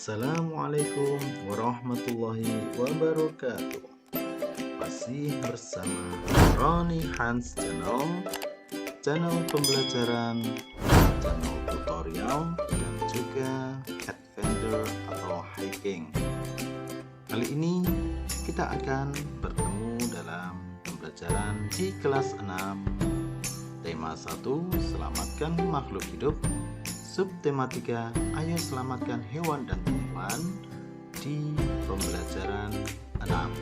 Assalamualaikum warahmatullahi wabarakatuh. Masih bersama Roni Hans channel pembelajaran, channel tutorial, dan juga adventure atau hiking. Kali ini kita akan bertemu dalam pembelajaran di kelas 6. Tema 1, selamatkan makhluk hidup. Subtema 3, ayo selamatkan hewan dan tumbuhan di pembelajaran 6.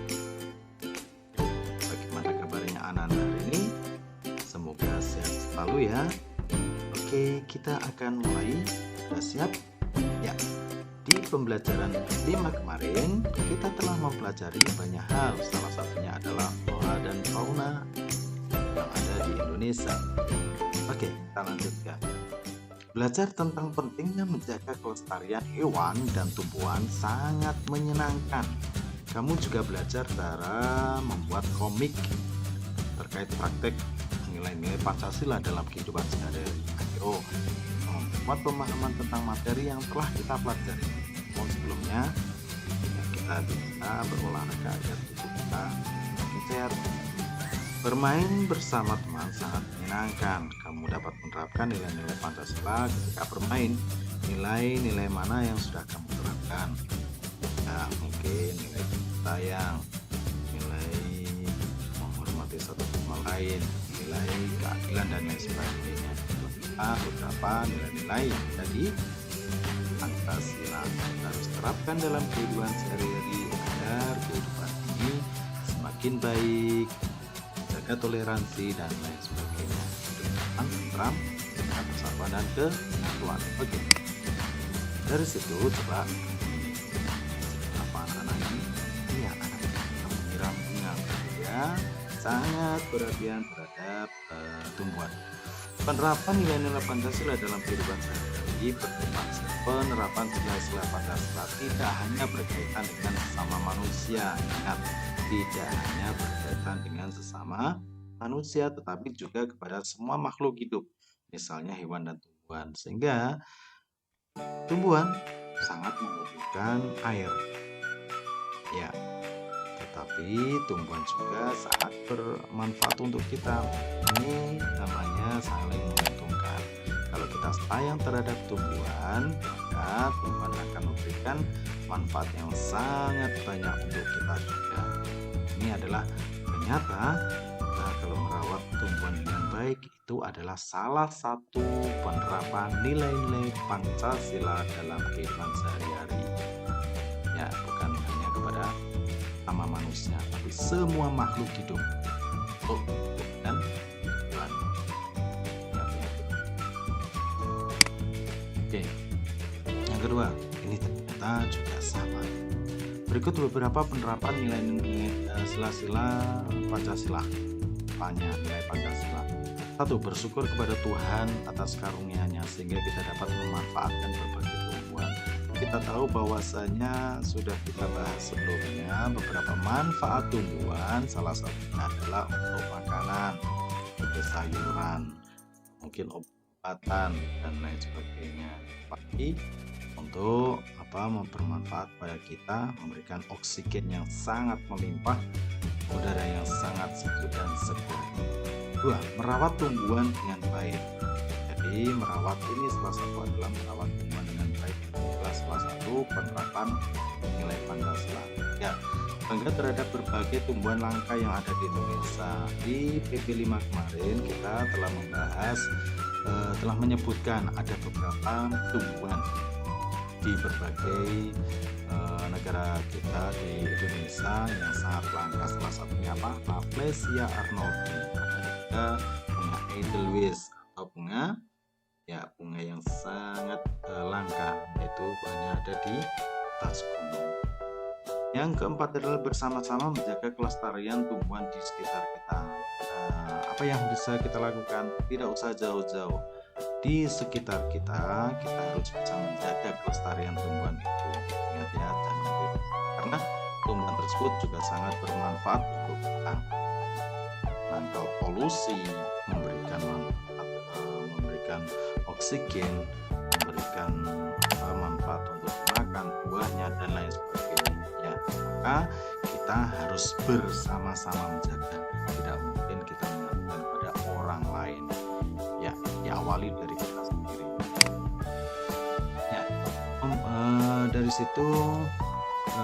Bagaimana kabarnya anak-anak hari ini? Semoga sehat selalu ya. Oke, kita akan mulai. Sudah siap? Ya. Di pembelajaran 5 kemarin, kita telah mempelajari banyak hal. Salah satunya adalah flora dan fauna yang ada di Indonesia. Oke, kita lanjutkan. Belajar tentang pentingnya menjaga kelestarian hewan dan tumbuhan sangat menyenangkan. Kamu juga belajar cara membuat komik terkait praktek nilai-nilai Pancasila dalam kehidupan sehari-hari. Ayo, membuat pemahaman tentang materi yang telah kita pelajari. Sebelumnya, kita bisa berolahraga agar tubuh kita encer. Bermain bersama teman sangat menyenangkan. Kamu dapat menerapkan nilai-nilai Pancasila ketika bermain. Nilai-nilai mana yang sudah kamu terapkan? Ya, mungkin nilai sayang, nilai menghormati satu sama lain, nilai keadilan, dan lain sebagainya. Beberapa nilai-nilai dari Pancasila kita harus terapkan dalam kehidupan sehari-hari agar kehidupan ini semakin baik, jaga toleransi dan lain sebagainya. Tentram, persatuan dan kesatuan. Oke. Dari situ coba apa anak-anak ini? Iya, anak-anak menyiram bunga. Ya, sangat perhatian terhadap tumbuhan. Penerapan nilai-nilai Pancasila dalam kehidupan sehari-hari berkaitan. Penerapan nilai-nilai Pancasila tidak hanya berkaitan dengan sesama manusia. Ingat, tidak hanya berkaitan dengan sesama manusia, tetapi juga kepada semua makhluk hidup, misalnya hewan dan tumbuhan. Sehingga tumbuhan sangat membutuhkan air, ya, tetapi tumbuhan juga sangat bermanfaat untuk kita. Ini namanya saling menguntungkan. Kalau kita sayang terhadap tumbuhan, maka tumbuhan akan memberikan manfaat yang sangat banyak untuk kita juga. Ini adalah ternyata kalau merawat tumbuhan dengan baik itu adalah salah satu penerapan nilai-nilai Pancasila dalam kehidupan sehari-hari. Ya, bukan hanya kepada sama manusia, tapi semua makhluk hidup. Dan tumbuhan. Ya, oke. Yang kedua, ini ternyata juga sama. Berikut beberapa penerapan nilai-nilai sila-sila Pancasila. Banyak nilai Pancasila. 1. Bersyukur kepada Tuhan atas karunia-Nya sehingga kita dapat memanfaatkan berbagai tumbuhan. Kita tahu bahwasanya sudah kita bahas sebelumnya beberapa manfaat tumbuhan, salah satunya adalah untuk makanan, untuk sayuran, mungkin obatan dan lain sebagainya. Tapi untuk bermanfaat pada kita, memberikan oksigen yang sangat melimpah, udara yang sangat sejuk dan segar. 2. Merawat tumbuhan dengan baik. Jadi merawat ini salah satu adalah merawat tumbuhan dengan baik. Adalah salah satu penerapan nilai Pancasila. Ya, bangga terhadap berbagai tumbuhan langka yang ada di Indonesia. Di PP 5 kemarin kita telah membahas, telah menyebutkan ada beberapa tumbuhan di berbagai negara kita di Indonesia yang sangat langka. Salah satunya apa? Rafflesia arnoldii. Ada juga bunga Edelweiss atau bunga yang sangat langka, yaitu banyak ada di atas gunung. Yang keempat adalah bersama-sama menjaga kelestarian tumbuhan di sekitar kita. Apa yang bisa kita lakukan? Tidak usah jauh-jauh. Di sekitar kita harus bisa menjaga kelestarian tumbuhan itu. Ingat ya, jangan lupa. Karena tumbuhan tersebut juga sangat bermanfaat untuk kita. Menangkal polusi, memberikan manfaat, memberikan oksigen, memberikan manfaat untuk makan, buah jumlahnya dan lain sebagainya ya. Maka kita harus bersama-sama menjaga, tidak mungkin kita mengingatkan pada orang lain ya, diawali dari kita sendiri ya. Dari situ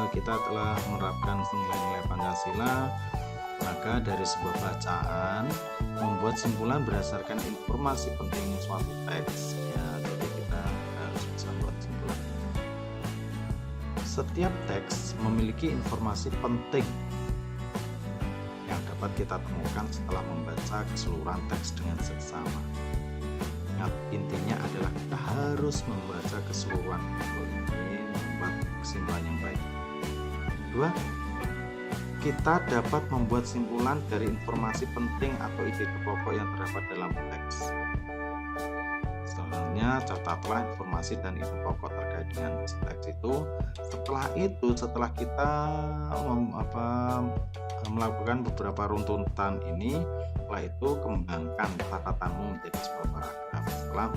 kita telah menerapkan nilai-nilai Pancasila. Maka dari sebuah bacaan membuat simpulan berdasarkan informasi penting suatu teks ya, jadi kita harus bisa buat simpulan. Setiap teks memiliki informasi penting yang dapat kita temukan setelah membaca keseluruhan teks dengan seksama. Intinya adalah kita harus membaca keseluruhan ini membuat kesimpulan yang baik. Kedua, kita dapat membuat simpulan dari informasi penting atau ide pokok yang terdapat dalam teks. Selanjutnya, catatlah informasi dan ide pokok terkait dengan teks itu. Setelah kita melakukan beberapa runtutan ini, setelah itu kembangkan catatanmu menjadi sebuah paragraf. Setelah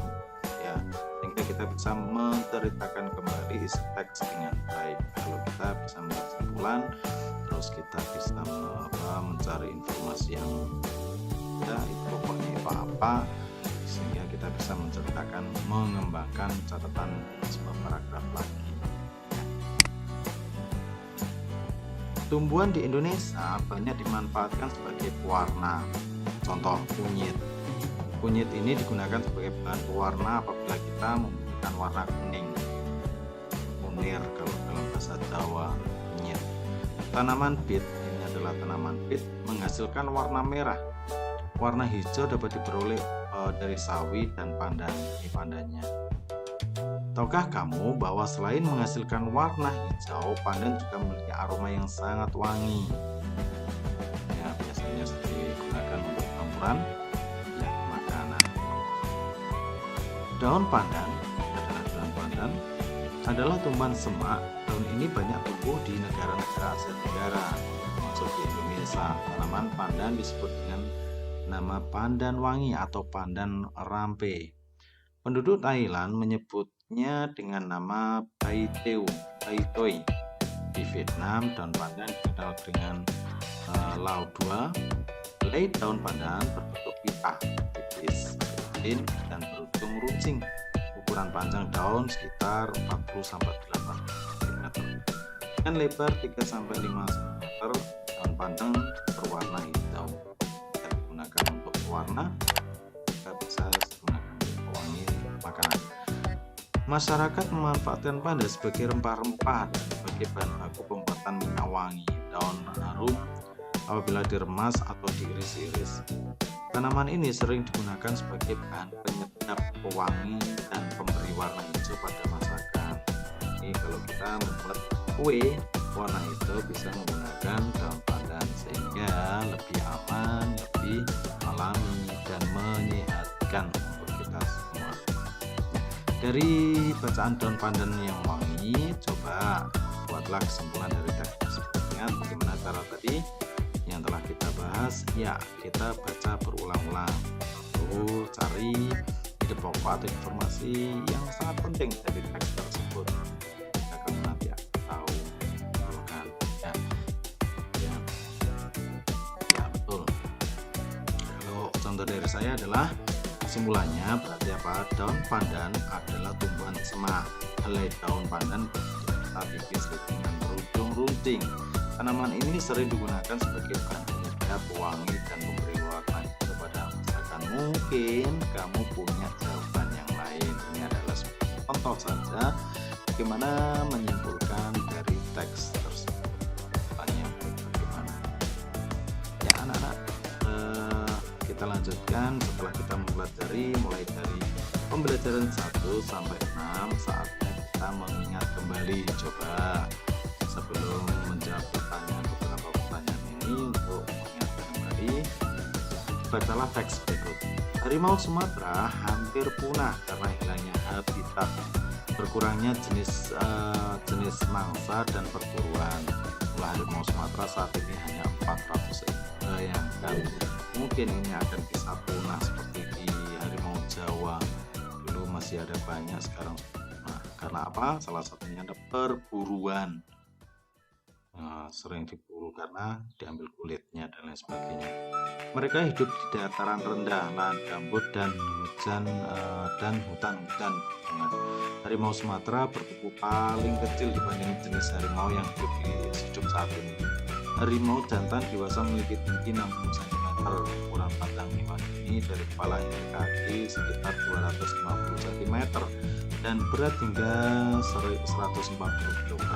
ya, sehingga kita bisa menceritakan kembali isi teks dengan baik. Kalau kita bisa membuat simpulan, terus kita bisa mencari informasi yang ya, itu pokoknya itu apa, sehingga kita bisa menceritakan, mengembangkan catatan sebuah paragraf lagi. Tumbuhan di Indonesia banyak dimanfaatkan sebagai pewarna. Contoh kunyit. Kunyit ini digunakan sebagai bahan pewarna apabila kita membutuhkan warna kuning. Kunir kalau dalam bahasa Jawa, kunyit. Tanaman bit, ini adalah tanaman bit, menghasilkan warna merah. Warna hijau dapat diperoleh dari sawi dan pandan. Ini pandannya. Tahukah kamu bahwa selain menghasilkan warna hijau, pandan juga memiliki aroma yang sangat wangi. Ya, biasanya digunakan untuk campuran ya, makanan. Daun pandan adalah tumbuhan semak. Daun ini banyak tumbuh di negara-negara Asia Tenggara, termasuk di Indonesia. Tanaman pandan disebut dengan nama pandan wangi atau pandan rampe. Penduduk Thailand menyebutnya dengan nama bai toi. Di Vietnam, daun pandan dikenal dengan lao dua. Helai daun pandan berbentuk pita, tipis, kecil, dan berujung runcing. Ukuran panjang daun sekitar 40-80 cm. Dengan lebar 3-5 cm, daun pandan berwarna hijau. Bisa digunakan untuk pewarna, juga bisa digunakan untuk pewangi makanan. Masyarakat memanfaatkan pandan sebagai rempah-rempah dan sebagai bahan baku pembuatan minyak wangi. Daun harum apabila diremas atau diiris-iris. Tanaman ini sering digunakan sebagai bahan penyedap, pewangi, dan pemberi warna hijau pada masakan. Ini kalau kita membuat kue warna hijau bisa menggunakan daun pandan sehingga lebih aman, lebih alami, dan menyehatkan untuk kita semua. Dari bacaan daun pandan yang wangi, coba buatlah kesimpulan dari teks tersebut. Ingat bagaimana cara tadi yang telah kita bahas, ya kita baca berulang-ulang, lalu cari ide pokok atau informasi yang sangat penting dari teks tersebut. Kita akan nanti tahu kan ya betul. Kalau contoh dari saya adalah kesimpulannya berarti apa? Daun pandan adalah tumbuhan semak. Helai daun pandan berbentuk tipis dengan berujung runting. Tanaman ini sering digunakan sebagai bahan penyedap, pewangi, dan memberi warna kepada masakan. Mungkin kamu punya jawaban yang lain. Ini adalah contoh saja bagaimana menyimpulkan dari teks tersebut. Tanya bagaimana? Ya anak-anak, kita lanjutkan setelah kita mempelajari mulai dari pembelajaran 1 sampai 6. Saatnya kita mengingat kembali. Coba sebelum menjawab beberapa pertanyaan ini, untuk mengingatkan kembali, bacalah teks berikut. Harimau Sumatera hampir punah karena hilangnya habitat, berkurangnya jenis mangsa dan perburuan. Jumlah harimau Sumatera saat ini hanya 400. Bayangkan, mungkin ini akan bisa punah seperti di harimau Jawa. Dulu masih ada banyak, sekarang punah. Karena apa? Salah satunya ada perburuan. Sering diburu karena diambil kulitnya dan lain sebagainya. Mereka hidup di dataran rendah, lahan gambut dan hutan-hutan. Harimau Sumatera bertubuh paling kecil dibanding jenis harimau yang hidup di Sicup saat ini. Harimau jantan dewasa memiliki tinggi 60 cm. Ukuran panjang hewan ini dari kepala hingga kaki sekitar 250 cm dan berat hingga 140 kg.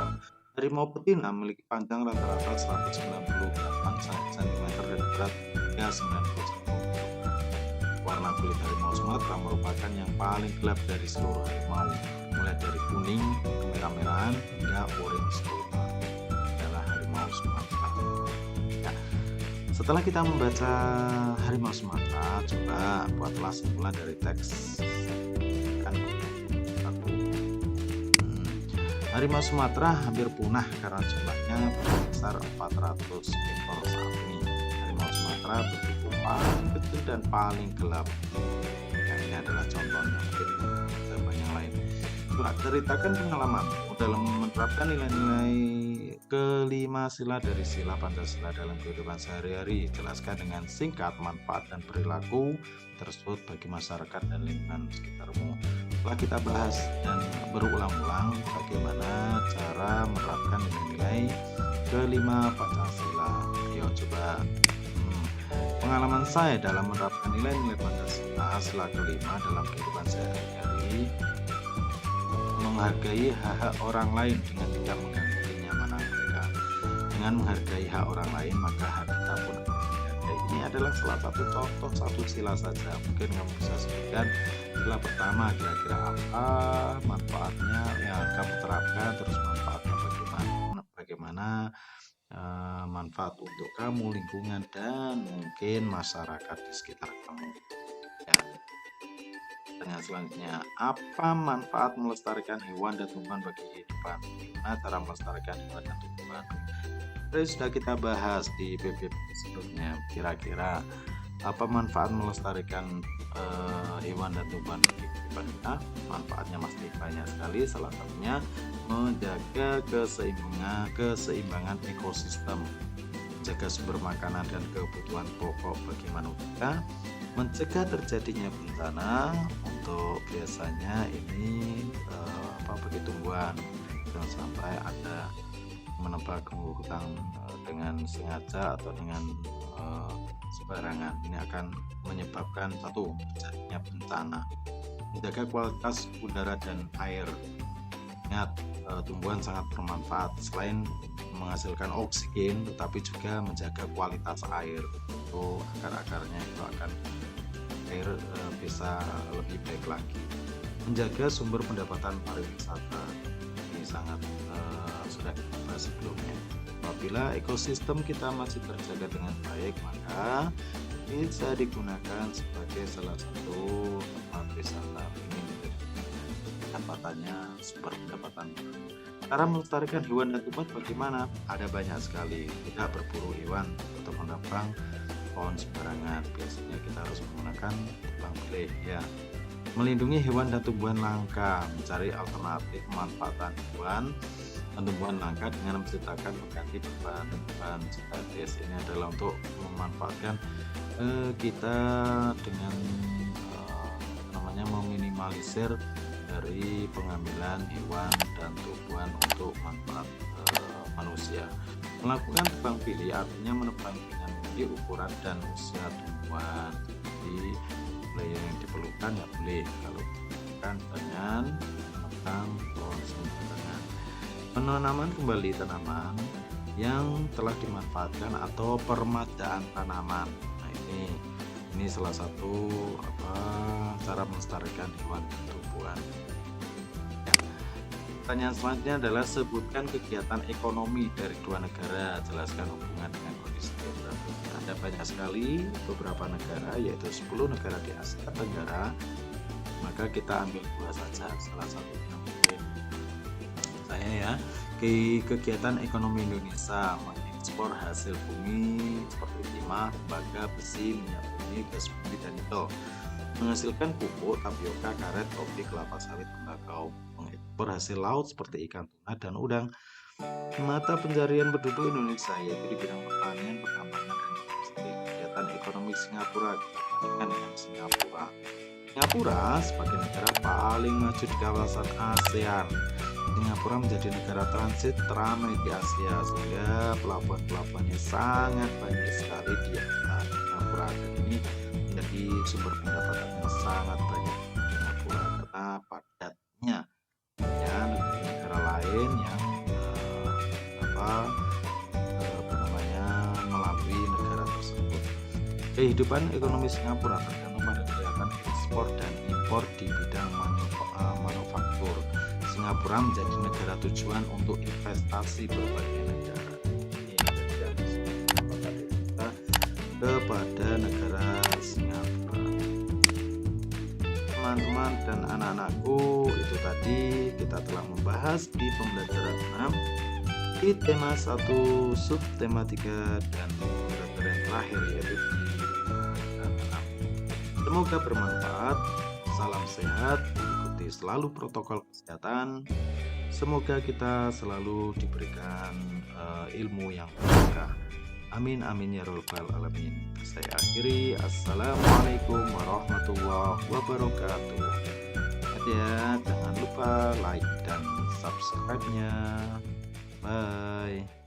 Harimau betina memiliki panjang rata-rata 198 cm dan berat hingga 90 cm. Warna kulit harimau Sumatera merupakan yang paling gelap dari seluruh harimau, mulai dari kuning, kemerah-merahan hingga orange toba. Adalah harimau Sumatera. Ya. Setelah kita membaca harimau Sumatera, coba buatlah simpulan dari teks. Harimau Sumatera hampir punah karena jumlahnya berkisar 400 ekor saat ini. Harimau Sumatera bertubuh paling kecil dan paling gelap. Yang ini adalah contohnya, mungkin ada banyak lain. Ceritakan pengalaman dalam menerapkan nilai-nilai kelima sila dari sila Pancasila dalam kehidupan sehari-hari. Jelaskan dengan singkat manfaat dan perilaku tersebut bagi masyarakat dan lingkungan sekitarmu. Setelah kita bahas dan berulang-ulang bagaimana cara menerapkan nilai-nilai kelima Pancasila. Ayo coba. Pengalaman saya dalam menerapkan nilai-nilai Pancasila sila kelima dalam kehidupan sehari-hari: menghargai hak-hak orang lain dengan tidak mengganggu kenyamanan mereka. Dengan menghargai hak orang lain, maka hak kita pun akan dihargai. Ini adalah salah satu contoh, satu sila saja. Mungkin kamu bisa sebutkan sila pertama kira-kira apa manfaatnya yang kamu terapkan, terus manfaatnya bagaimana manfaat untuk kamu, lingkungan, dan mungkin masyarakat di sekitar kamu. Ya. Pertanyaan selanjutnya, apa manfaat melestarikan hewan dan tumbuhan bagi kehidupan? Bagaimana cara melestarikan hewan dan tumbuhan? Tadi sudah kita bahas di PPP sebelumnya. Kira-kira apa manfaat melestarikan hewan dan tumbuhan bagi kehidupan kita? Manfaatnya pasti banyak sekali. Salah satunya menjaga keseimbangan ekosistem, menjaga sumber makanan dan kebutuhan pokok bagi manusia, mencegah terjadinya bencana. Untuk biasanya ini bagi tumbuhan, jangan sampai ada menebak hutan dengan sengaja atau dengan sembarangan. Ini akan menyebabkan satu, terjadinya bencana. Menjaga kualitas udara dan air. Ingat, tumbuhan sangat bermanfaat selain menghasilkan oksigen, tetapi juga menjaga kualitas air. Itu akar-akarnya itu akan air bisa lebih baik lagi. Menjaga sumber pendapatan pariwisata, ini sangat sudah kita bahas sebelumnya. Apabila ekosistem kita masih terjaga dengan baik, maka bisa digunakan sebagai salah satu tempat wisata. Ini pendapatannya, sumber pendapatan. Cara melestarikan hewan dan tumbuhan bagaimana? Ada banyak sekali. Tidak berburu hewan atau menebang pohon sembarangan. Biasanya kita harus menggunakan tebang pilih, ya. Melindungi hewan dan tumbuhan langka, mencari alternatif pemanfaatan hewan dan tumbuhan langka dengan menciptakan pengganti bahan sintetis. Ini adalah untuk memanfaatkan kita dengan meminimalisir dari pengambilan hewan dan tumbuhan untuk manfaat manusia. Melakukan tebang pilih artinya menebang dengan ukuran dan usia tumbuhan. Jadi yang diperlukan ya boleh, kalau bukan dengan menebang pohon sembarangan. Penanaman kembali tanaman yang telah dimanfaatkan atau permadaan tanaman. Nah, ini salah satu cara melestarikan hewan dan tumbuhan. Ya. Pertanyaan selanjutnya adalah sebutkan kegiatan ekonomi dari dua negara, jelaskan hubungan dengan kondisi geografi. Ada banyak sekali beberapa negara, yaitu 10 negara di Asia Tenggara. Maka kita ambil dua saja, salah satunya mungkin saya ya. Kegiatan ekonomi Indonesia mengekspor hasil bumi seperti timah, tembaga, besi, minyak bumi, gas bumi, dan nikel. menghasilkan pupuk, tapioka, karet, kopi, kelapa sawit, tembakau, mengekspor hasil laut seperti ikan tuna dan udang. Mata pencarian penduduk Indonesia yaitu di bidang pertanian, pertambangan, dan industri. Kegiatan ekonomi Singapura kita bandingkan dengan Singapura. Singapura sebagai negara paling maju di kawasan ASEAN. Singapura menjadi negara transit teramai di Asia sehingga pelabuhan-pelabuhannya sangat banyak sekali di Singapura, dan ini menjadi sumber pendapatan yang sangat banyak di Singapura karena padatnya ya negara lain yang melalui negara tersebut. Kehidupan ekonomi Singapura tergantung pada kegiatan ekspor dan impor di bidang manufaktur. Singapura menjadi negara tujuan untuk investasi berbagai negara. Ini dari kita kepada negara Singapura. Teman-teman dan anak-anakku, itu tadi kita telah membahas di pembelajaran 6 di tema 1, subtema 3, dan pembelajaran yang terakhir yaitu di pembelajaran 6. Semoga bermanfaat. Salam sehat, ikuti selalu protokol kesehatan. Semoga kita selalu diberikan ilmu yang berkah. Amin amin ya rabbal alamin. Saya akhiri. Assalamualaikum warahmatullahi wabarakatuh. Ya, jangan lupa like dan subscribe-nya. Bye.